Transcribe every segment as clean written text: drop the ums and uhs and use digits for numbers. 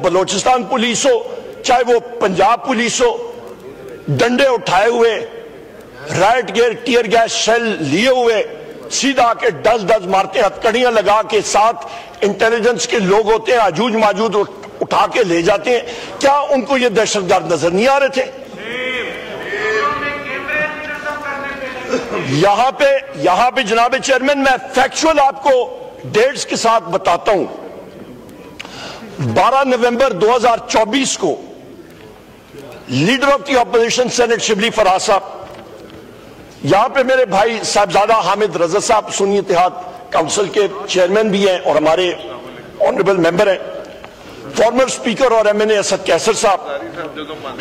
Balochistan police ہو، چاہے وہ Punjab police ہو، ڈنڈے اٹھائے ہوئے، right gear tear gas shell لیے ہوئے، سیدھا آ کے ڈز مارتے ہیں، ہتھکڑیاں لگا کے، ساتھ انٹیلیجنس کے لوگ ہوتے ہیں، آجوج ماجوج اٹھا کے لے جاتے ہیں. کیا ان کو یہ دہشت گرد نظر نہیں آ رہے تھے؟ یہاں پہ جناب چیئرمین میں فیکچول آپ کو ڈیٹس کے ساتھ بتاتا ہوں. 12 نومبر 2024 کو leader of the opposition senate Shibli Faraz صاحب، یہاں پہ میرے بھائی صاحبزادہ حامد رضا صاحب سنی اتحاد کونسل کے چیئرمین بھی ہیں اور ہمارے آنریبل ممبر ہیں، فارمر اسپیکر اور M N A Asad Qaiser sahib,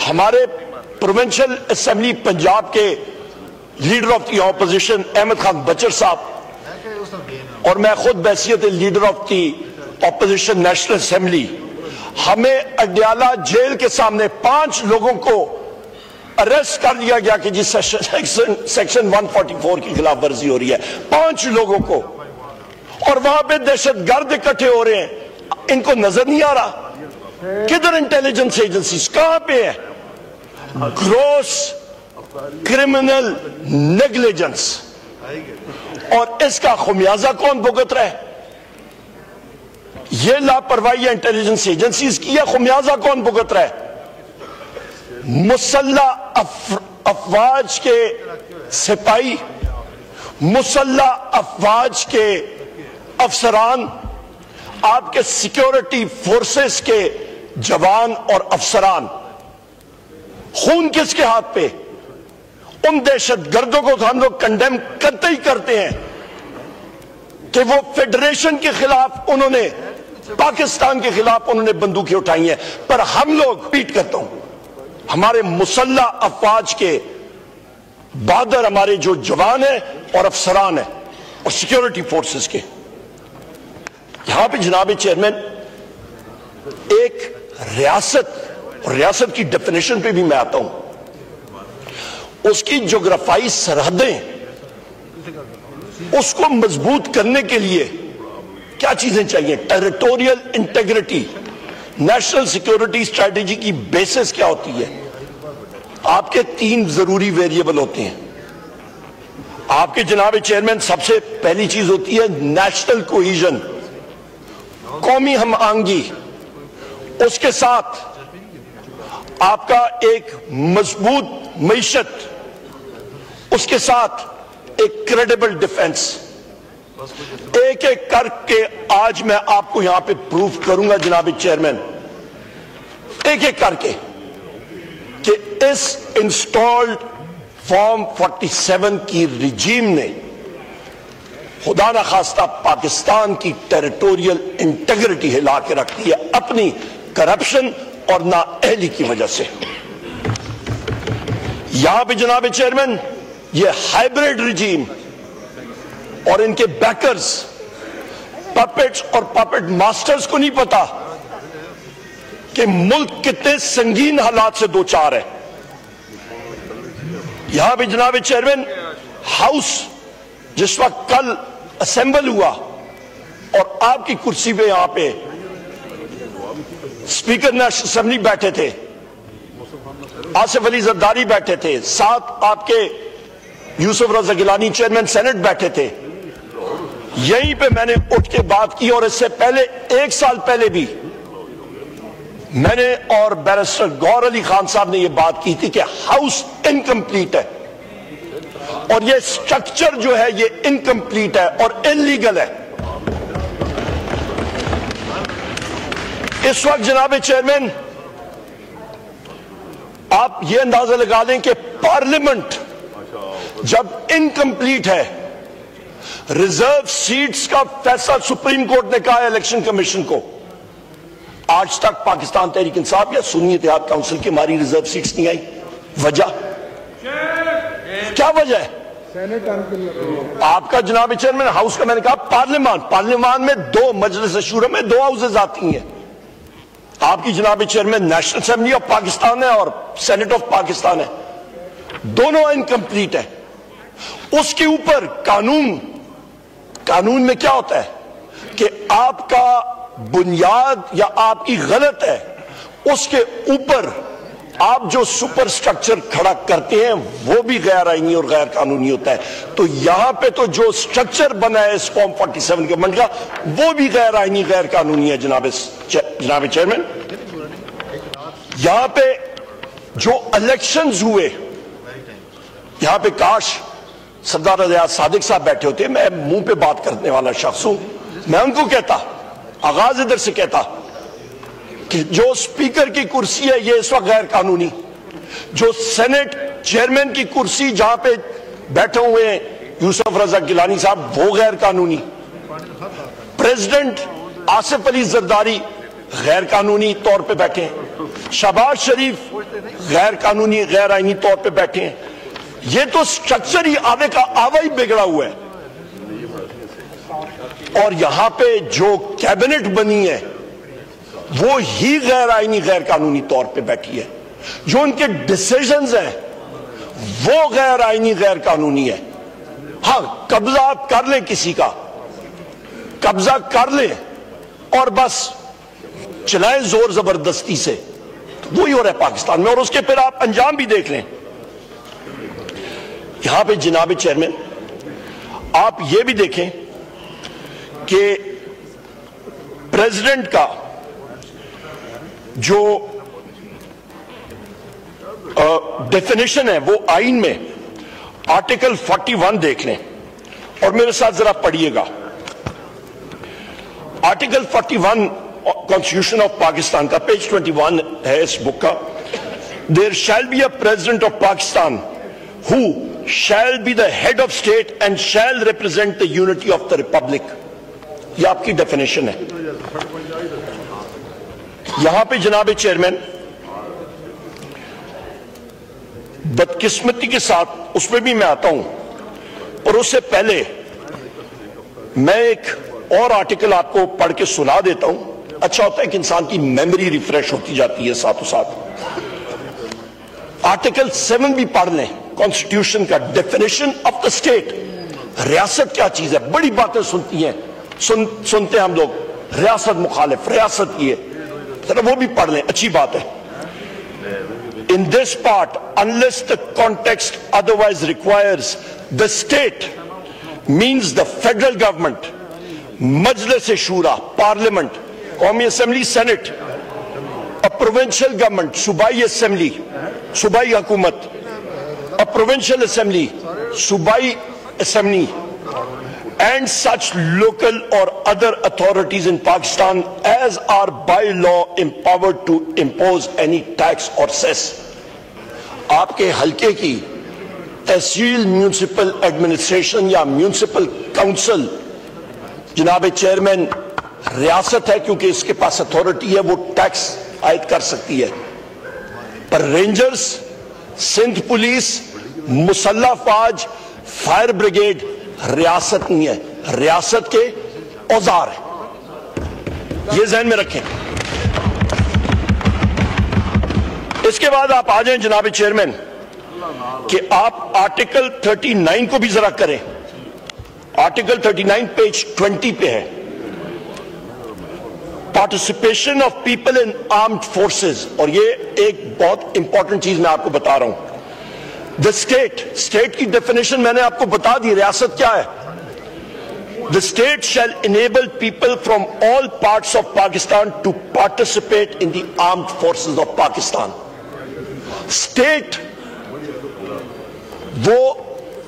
ہمارے پروونشل اسمبلی پنجاب کے leader of the opposition Ahmad Khan Bachar sahib, اور میں خود بحیثیت leader of the opposition national assembly. ہمیں اڈیالہ جیل کے سامنے 5 لوگوں کو اریسٹ کر لیا گیا کہ جس سیکشن 144 کی خلاف ورزی ہو رہی ہے، 5 لوگوں کو، اور وہاں پہ دہشت گرد اکٹھے ہو رہے ہیں. ان کو نظر نہیں آ رہا؟ کدھر انٹیلیجنس ایجنسیز کہاں پہ ہے؟ گروس کرمنل نیگلیجنس، اور اس کا خمیازہ کون بھگت رہا ہے؟ یہ لاپرواہی انٹیلیجنس ایجنسیز کی ہے، خمیازہ کون بھگت رہا ہے؟ مسلح افواج کے سپاہی، مسلح افواج کے افسران، آپ کے سیکیورٹی فورسز کے جوان اور افسران، خون کس کے ہاتھ پہ؟ ان دہشت گردوں کو ہم لوگ کنڈیم کرتے ہی کرتے ہیں کہ وہ فیڈریشن کے خلاف انہوں نے، پاکستان کے خلاف انہوں نے بندوقیں اٹھائی ہیں، پر ہم لوگ پیٹ کرتا ہوں ہمارے مسلح افواج کے بہادر، ہمارے جو جوان ہیں اور افسران ہیں اور سیکیورٹی فورسز کے. یہاں پہ جناب چیئرمین ایک ریاست، اور ریاست کی ڈیفینیشن پہ بھی میں آتا ہوں، اس کی جغرافیائی سرحدیں، اس کو مضبوط کرنے کے لیے کیا چیزیں چاہیے؟ Territorial integrity, national security strategy کی بیسس کیا ہوتی ہے؟ آپ کے 3 ضروری ویریبل ہوتے ہیں. آپ کے جناب چیئرمین سب سے پہلی چیز ہوتی ہے نیشنل کوہیژن، قومی ہم آہنگی، اس کے ساتھ آپ کا ایک مضبوط معیشت، اس کے ساتھ ایک کریڈیبل ڈیفنس. ایک ایک کر کے آج میں آپ کو یہاں پہ پروف کروں گا جناب چیئرمین، ایک ایک کر کے، کہ اس انسٹالڈ فارم 47 کی رجیم نے خدا نخواستہ پاکستان کی ٹیریٹوریل انٹیگریٹی ہلا کے رکھ دی ہے اپنی کرپشن اور نااہلی کی وجہ سے. یہاں پہ جناب چیئرمین یہ ہائیبریڈ رجیم اور ان کے بیکرز، پپٹس اور پپٹ ماسٹرز کو نہیں پتا کہ ملک کتنے سنگین حالات سے دوچار ہے. یہاں پہ جناب چیئرمین ہاؤس جس وقت کل اسمبل ہوا اور آپ کی کرسی پہ یہاں پہ اسپیکر نیشنل اسمبلی بیٹھے تھے، آصف علی زرداری بیٹھے تھے، ساتھ آپ کے یوسف رضا گیلانی چیئرمین سینٹ بیٹھے تھے، یہیں پہ میں نے اٹھ کے بات کی. اور اس سے پہلے 1 سال پہلے بھی میں نے اور بیرسٹر گور علی خان صاحب نے یہ بات کی تھی کہ ہاؤس انکمپلیٹ ہے اور یہ سٹرکچر جو ہے یہ انکمپلیٹ ہے اور انلیگل ہے. اس وقت جناب چیئرمین آپ یہ اندازہ لگا لیں کہ پارلیمنٹ جب انکمپلیٹ ہے، ریزرو سیٹس کا فیصلہ سپریم کورٹ نے کہا ہے الیکشن کمیشن کو، آج تک پاکستان تحریک انصاف یا سنی اتحاد کونسل کی ہماری ریزرو سیٹس نہیں آئی. وجہ کیا وجہ ہے؟ آپ کا جناب چیئرمین ہاؤس کا میں نے کہا پارلیمان میں 2 مجلس شورا میں 2 ہاؤسز آتی ہیں. آپ کی جناب chairman national assembly of Pakistan ہے اور سینٹ آف پاکستان ہے، دونوں انکمپلیٹ ہے. اس کے اوپر قانون میں کیا ہوتا ہے کہ آپ کا بنیاد یا آپ کی غلط ہے، اس کے اوپر آپ جو سپر سٹرکچر کھڑا کرتے ہیں وہ بھی غیر آئینی اور غیر قانونی ہوتا ہے. تو یہاں پہ تو جو سٹرکچر بنا ہے اس فارم 47 گورنمنٹ کا وہ بھی غیر آئینی غیر قانونی ہے. جناب چیئرمین، یہاں پہ جو الیکشنز ہوئے، یہاں پہ کاش سردار ریاض صادق صاحب بیٹھے ہوتے. میں منہ پہ بات کرنے والا شخص ہوں، میں ان کو کہتا، آغاز ادھر سے کہتا کہ جو سپیکر کی کرسی ہے یہ اس وقت غیر قانونی، جو سینٹ چیئرمین کی کرسی جہاں پہ بیٹھے ہوئے ہیں یوسف رضا گیلانی صاحب وہ غیر قانونی، پریزیڈنٹ آصف علی زرداری غیر قانونی طور پہ بیٹھے ہیں، شہباز شریف غیر قانونی غیر آئینی طور پہ بیٹھے ہیں. یہ تو سٹرکچر ہی آدھے کا آوا ہی بگڑا ہوا ہے. اور یہاں پہ جو کیبنٹ بنی ہے وہ ہی غیر آئینی غیر قانونی طور پہ بیٹھی ہے. جو ان کے ڈیسیژنز ہیں وہ غیر آئینی غیر قانونی ہے. ہاں، قبضہ آپ کر لیں، کسی کا قبضہ کر لیں اور بس چلائیں زور زبردستی سے، وہی ہو رہا ہے پاکستان میں. اور اس کے پھر آپ انجام بھی دیکھ لیں. یہاں پہ جناب چیئرمین آپ یہ بھی دیکھیں کہ پریزیڈنٹ کا جو ڈیفینیشن ہے وہ آئین میں آرٹیکل 41 دیکھ لیں اور میرے ساتھ ذرا پڑھیے گا. آرٹیکل 41 کانسٹیٹیوشن آف پاکستان کا پیج 21 ہے اس بک کا. There shall be a president of Pakistan who shall be the head of state and shall represent the unity of the republic. یہ آپ کی ڈیفینیشن ہے. یہاں پہ جناب چیئرمین بدقسمتی کے ساتھ اس میں بھی میں آتا ہوں، اور اس سے پہلے میں ایک اور آرٹیکل آپ کو پڑھ کے سنا دیتا ہوں. اچھا ہوتا ہے کہ انسان کی میموری ریفریش ہوتی جاتی ہے ساتھ و ساتھ. آرٹیکل 7 بھی پڑھ لیں کانسٹیٹیوشن کا. ڈیفینیشن آف دا اسٹیٹ، ریاست کیا چیز ہے. بڑی باتیں سنتی ہیں، سنتے ہیں ہم لوگ، ریاست مخالف، ریاست یہ، ذرا وہ بھی پڑھ لیں، اچھی بات ہے. In this part, unless the context otherwise requires, the state means the federal government, Majlis Shura, Parliament, قومی assembly, senate, a provincial government, صوبائی اسمبلی، صوبائی حکومت، a provincial assembly, صوبائی assembly, and such local or other authorities in Pakistan as are by law empowered to impose any tax or cess. آپ کے حلقے کی تحصیل، municipal administration یا municipal council جناب چیئرمین ریاست ہے، کیونکہ اس کے پاس اتھارٹی ہے، وہ ٹیکس عائد کر سکتی ہے. پر رینجرز، سندھ پولیس، مسلح فوج، فائر بریگیڈ ریاست نہیں ہے، ریاست کے اوزار ہیں. یہ ذہن میں رکھیں. اس کے بعد آپ آ جائیں جناب چیئرمین کہ آپ آرٹیکل 39 کو بھی ذرا کریں. آرٹیکل 39 پیج 20 پہ ہے. Participation of people in armed forces. اور یہ ایک بہت امپورٹنٹ چیز میں آپ کو بتا رہا ہوں. دا اسٹیٹ کی ڈیفینیشن میں نے آپ کو بتا دی. ریاست کیا ہے؟ The state shall enable people from all parts of Pakistan to participate in the armed forces of Pakistan. State وہ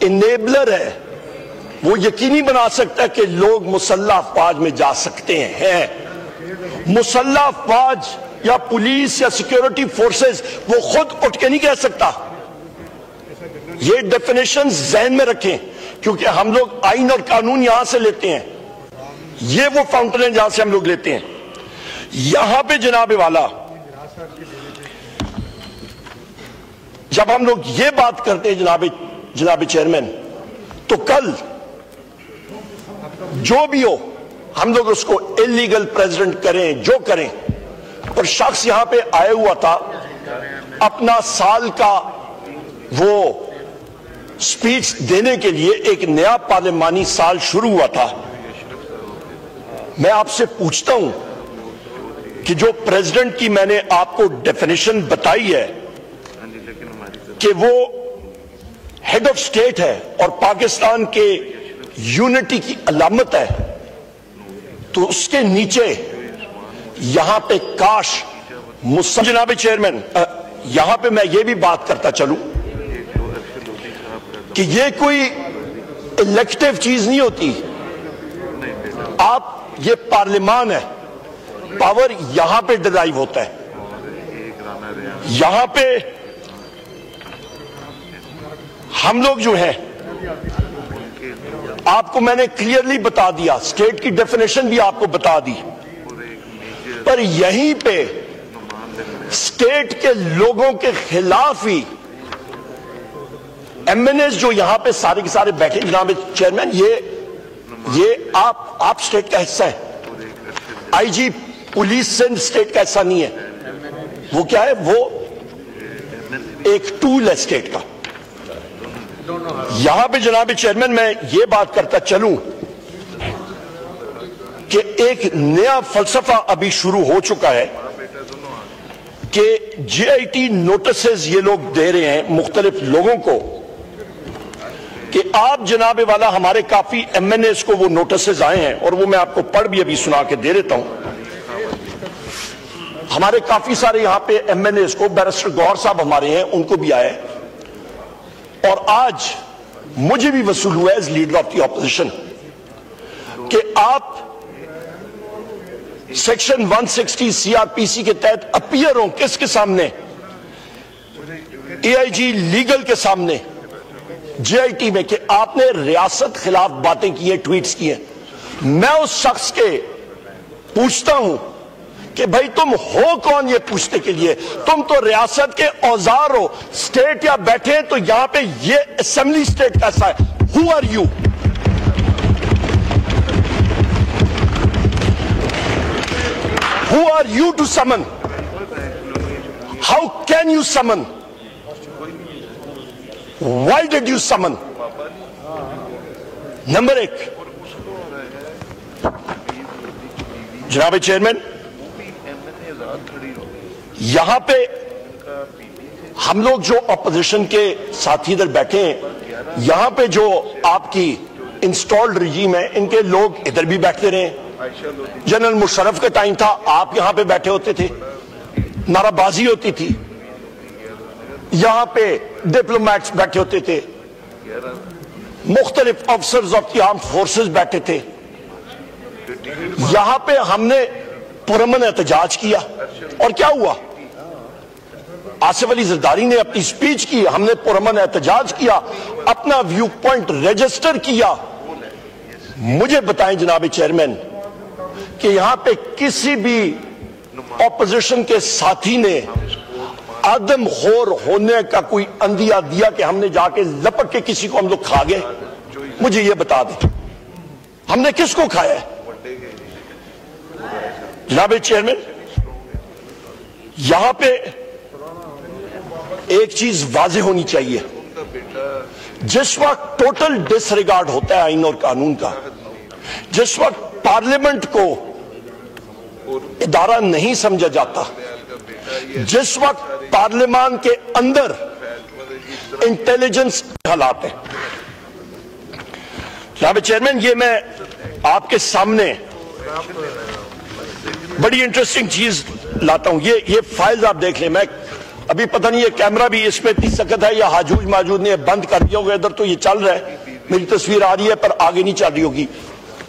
enabler ہے، وہ یقینی بنا سکتا ہے کہ لوگ مسلح افواج میں جا سکتے ہیں. مسلح افواج یا پولیس یا سیکیورٹی فورسز وہ خود اٹھ کے نہیں کہہ سکتا. یہ ڈیفینیشن ذہن میں رکھیں، کیونکہ ہم لوگ آئین اور قانون یہاں سے لیتے ہیں. یہ وہ فاؤنٹن ہے جہاں سے ہم لوگ لیتے ہیں. یہاں پہ جناب والا جب ہم لوگ یہ بات کرتے ہیں جناب چیئرمین، تو کل جو بھی ہو ہم لوگ اس کو انلیگل پریزیڈنٹ کریں، جو کریں، اور شخص یہاں پہ آئے ہوا تھا، اپنا سال کا وہ سپیچ دینے کے لیے، ایک نیا پارلیمانی سال شروع ہوا تھا. میں آپ سے پوچھتا ہوں کہ جو پریزیڈنٹ کی میں نے آپ کو ڈیفینیشن بتائی ہے کہ وہ ہیڈ آف سٹیٹ ہے اور پاکستان کے یونٹی کی علامت ہے، تو اس کے نیچے یہاں پہ کاش جناب چیئرمین، یہاں پہ میں یہ بھی بات کرتا چلوں کہ یہ کوئی الیکٹیو چیز نہیں ہوتی. آپ یہ پارلیمان ہے، پاور یہاں پہ ڈرائیو ہوتا ہے. یہاں پہ ہم لوگ جو ہیں، آپ کو میں نے کلیئرلی بتا دیا، اسٹیٹ کی ڈیفینیشن بھی آپ کو بتا دی، پر یہیں پہ اسٹیٹ کے لوگوں کے خلاف ہی ایم این ایز جو یہاں پہ سارے کے سارے بیٹھے، جناب چیئرمین، یہ آپ اسٹیٹ کا حصہ ہے. آئی جی پولیس سے اسٹیٹ کا حصہ نہیں ہے، وہ کیا ہے؟ وہ ایک ٹول ہے اسٹیٹ کا. یہاں پہ جناب چیئرمین میں یہ بات کرتا چلوں کہ ایک نیا فلسفہ ابھی شروع ہو چکا ہے کہ جی آئی ٹی نوٹسز یہ لوگ دے رہے ہیں مختلف لوگوں کو کہ آپ جناب والا، ہمارے کافی ایم این ایز کو وہ نوٹسز آئے ہیں اور وہ میں آپ کو پڑھ بھی ابھی سنا کے دے دیتا ہوں. ہمارے کافی سارے یہاں پہ ایم این ایز کو، بیرسٹر گوہر صاحب ہمارے ہیں، ان کو بھی آئے، اور آج مجھے بھی وصول ہوا ہے as leader of the opposition کہ آپ سیکشن 160 سی آر پی سی کے تحت اپیئر ہوں. کس کے سامنے؟ اے آئی جی لیگل کے سامنے، جے آئی ٹی میں، کہ آپ نے ریاست خلاف باتیں کی ہیں، ٹویٹس کی ہیں. میں اس شخص کے پوچھتا ہوں کہ بھائی تم ہو کون یہ پوچھنے کے لیے؟ تم تو ریاست کے اوزار ہو. اسٹیٹ یا بیٹھے ہیں تو یہاں پہ یہ اسمبلی اسٹیٹ کیسا ہے؟ Who are you? Who are you to summon? How can you summon? Why did you summon? Number ایک، جناب چیئرمین، یہاں پہ ہم لوگ جو اپوزیشن کے ساتھی ادھر بیٹھے ہیں، یہاں پہ جو آپ کی انسٹالڈ رجیم ہے، ان کے لوگ ادھر بھی بیٹھتے رہے. جنرل مشرف کا ٹائم تھا، آپ یہاں پہ بیٹھے ہوتے تھے، نعرہ بازی ہوتی تھی، یہاں پہ ڈپلومیٹس بیٹھے ہوتے تھے، مختلف افسرز آف دی آرمڈ فورسز بیٹھے تھے. یہاں پہ ہم نے پرامن احتجاج کیا، اور کیا ہوا؟ آصف علی زرداری نے اپنی سپیچ کی، ہم نے پرامن احتجاج کیا، اپنا ویو پوائنٹ رجسٹر کیا. مجھے بتائیں جناب چیئرمین کہ یہاں پہ کسی بھی اپوزیشن کے ساتھی نے آدم خور ہونے کا کوئی اندیہ دیا کہ ہم نے جا کے لپک کے کسی کو ہم لوگ کھا گئے؟ مجھے یہ بتا دیں، ہم نے کس کو کھایا ہے؟ جناب چیئرمین، یہاں پہ ایک چیز واضح ہونی چاہیے. جس وقت ٹوٹل ڈس ریگارڈ ہوتا ہے آئین اور قانون کا، جس وقت پارلیمنٹ کو ادارہ نہیں سمجھا جاتا، جس وقت پارلیمان کے اندر انٹیلیجنس حالات ہیں. جناب چیئرمین، یہ میں آپ کے سامنے بڑی انٹرسٹنگ چیز لاتا ہوں. یہ فائلز آپ دیکھ لیں. میں ابھی پتہ نہیں یہ کیمرہ بھی اس میں اتنی سخت ہے یا حاجوج ماجوج نے بند کر دیا ہوگا، ادھر تو یہ چل رہا ہے، میری تصویر آ رہی ہے پر آگے نہیں چل رہی ہوگی.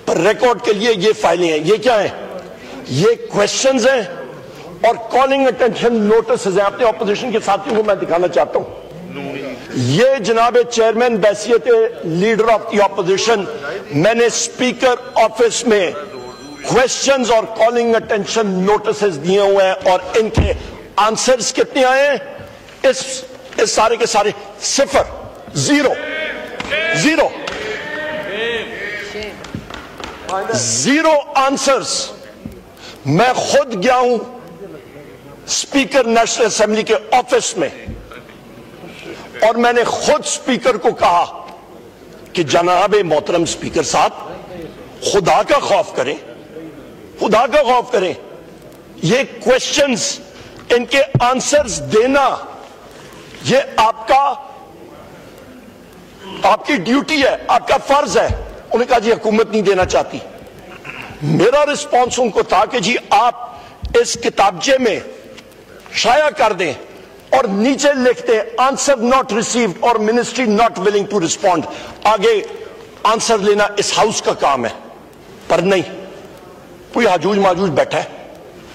پر ریکارڈ کے لیے یہ فائلیں ہیں. یہ کیا ہیں؟ یہ کویسچنز ہیں اور کالنگ اٹینشن نوٹسز ہیں. اپنے اپوزیشن کے ساتھیوں کو میں دکھانا چاہتا ہوں. یہ جناب چیئرمین بحیثیت لیڈر آف دی اپوزیشن میں نے اسپیکر آفس میں کویسچنز اور کالنگ اٹینشن نوٹسز دیے ہوئے ہیں، اور ان کے آنسرز کتنے آئے ہیں؟ اس سارے کے سارے 0 0 آنسرز. میں خود گیا ہوں اسپیکر نیشنل اسمبلی کے آفس میں، اور میں نے خود اسپیکر کو کہا کہ جناب محترم اسپیکر صاحب، خدا کا خوف کریں، خدا کا خوف کریں. یہ کوشچنز ان کے آنسرز دینا یہ آپ کی ڈیوٹی ہے, آپ کا فرض ہے. انہوں نے کہا جی حکومت نہیں دینا چاہتی. میرا رسپانس ان کو تھا کہ جی آپ اس کتابچے میں شائع کر دیں اور نیچے لکھ دیں آنسر ناٹ ریسیوڈ اور ministry not willing to respond. آگے آنسر لینا اس ہاؤس کا کام ہے. پر نہیں, کوئی حجوج ماجوج بیٹھا ہے,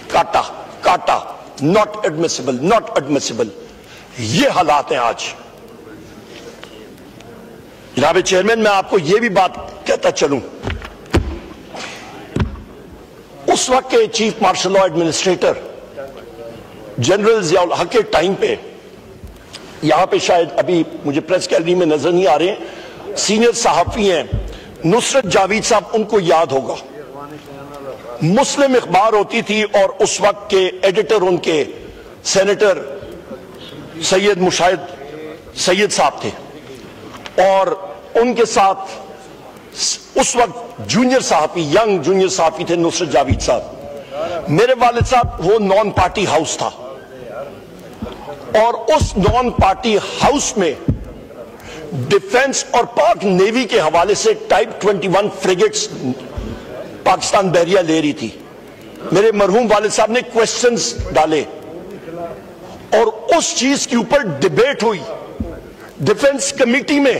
کاٹا کاٹا, ناٹ ایڈمیسیبل ناٹ ایڈمیسیبل. یہ حالات ہیں آج. جناب چیئرمین, میں آپ کو یہ بھی بات کہتا چلوں, اس وقت کے chief martial law administrator general Zia ul-Haq کے ٹائم پہ, یہاں پہ شاید ابھی مجھے پریس گیلری میں نظر نہیں آ رہے ہیں, سینئر صحافی ہیں نصرت جاوید صاحب, ان کو یاد ہوگا. مسلم اخبار ہوتی تھی اور اس وقت کے ایڈیٹر ان کے سینیٹر سید مشاہد سید صاحب تھے, اور ان کے ساتھ اس وقت جونیئر صحافی, ینگ جونیئر صحافی تھے نصرت جاوید صاحب. میرے والد صاحب وہ نان پارٹی ہاؤس تھا, اور اس نان پارٹی ہاؤس میں ڈیفنس اور پاک نیوی کے حوالے سے ٹائپ 21 فریگیٹس پاکستان بحریہ لے رہی تھی. میرے مرحوم والد صاحب نے کوشچنز ڈالے اور اس چیز کے اوپر ڈیبیٹ ہوئی ڈیفنس کمیٹی میں,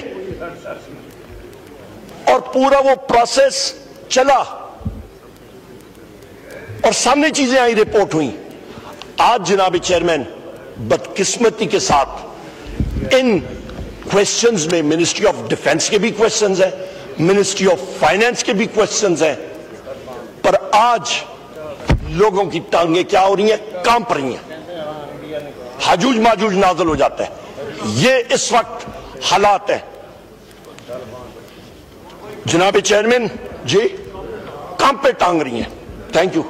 اور پورا وہ پروسیس چلا اور سامنے چیزیں آئی, رپورٹ ہوئی. آج جناب چیئرمین بدقسمتی کے ساتھ ان کوشچنز میں منسٹری آف ڈیفنس کے بھی کوشچنز ہیں, منسٹری آف فائنانس کے بھی کوشچنز ہیں, پر آج لوگوں کی ٹانگیں کیا ہو رہی ہیں, کانپ رہی ہیں, حجوج ماجوج نازل ہو جاتا ہے. یہ اس وقت حالات ہیں جناب چیئرمین جی, کام پہ ٹانگ رہی ہیں. تھینک یو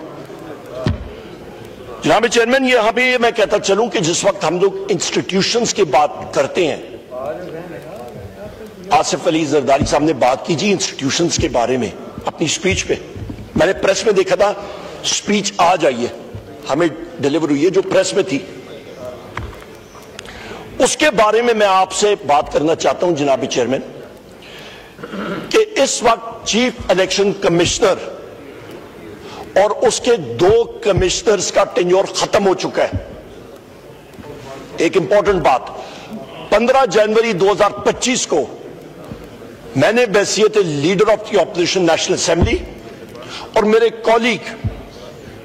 جناب چیئرمین. یہاں پہ میں کہتا چلوں کہ جس وقت ہم لوگ انسٹیٹیوشنز کی بات کرتے ہیں, آصف علی زرداری صاحب نے بات کی جی انسٹیٹیوشنز کے بارے میں اپنی سپیچ پہ. میں نے پریس میں دیکھا تھا سپیچ آ جائیے, ہمیں ڈیلیور ہوئی ہے جو پریس میں تھی, اس کے بارے میں میں آپ سے بات کرنا چاہتا ہوں جناب چیئرمین کہ اس وقت چیف الیکشن کمشنر اور اس کے 2 کمشنرز کا ٹینیور ختم ہو چکا ہے. ایک امپورٹنٹ بات, 15 جنوری 2025 کو میں نے بحیثیت leader of the opposition national assembly اور میرے کولیگ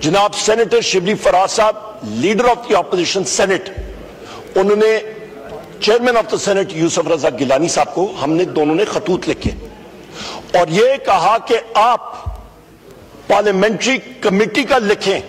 جناب senator Shibli Faraz sahib leader of the opposition senate, انہوں نے chairman of the senate Yousaf Raza Gilani sahib کو, ہم نے دونوں نے خطوط لکھے اور یہ کہا کہ آپ پارلیمنٹری کمیٹی کا لکھیں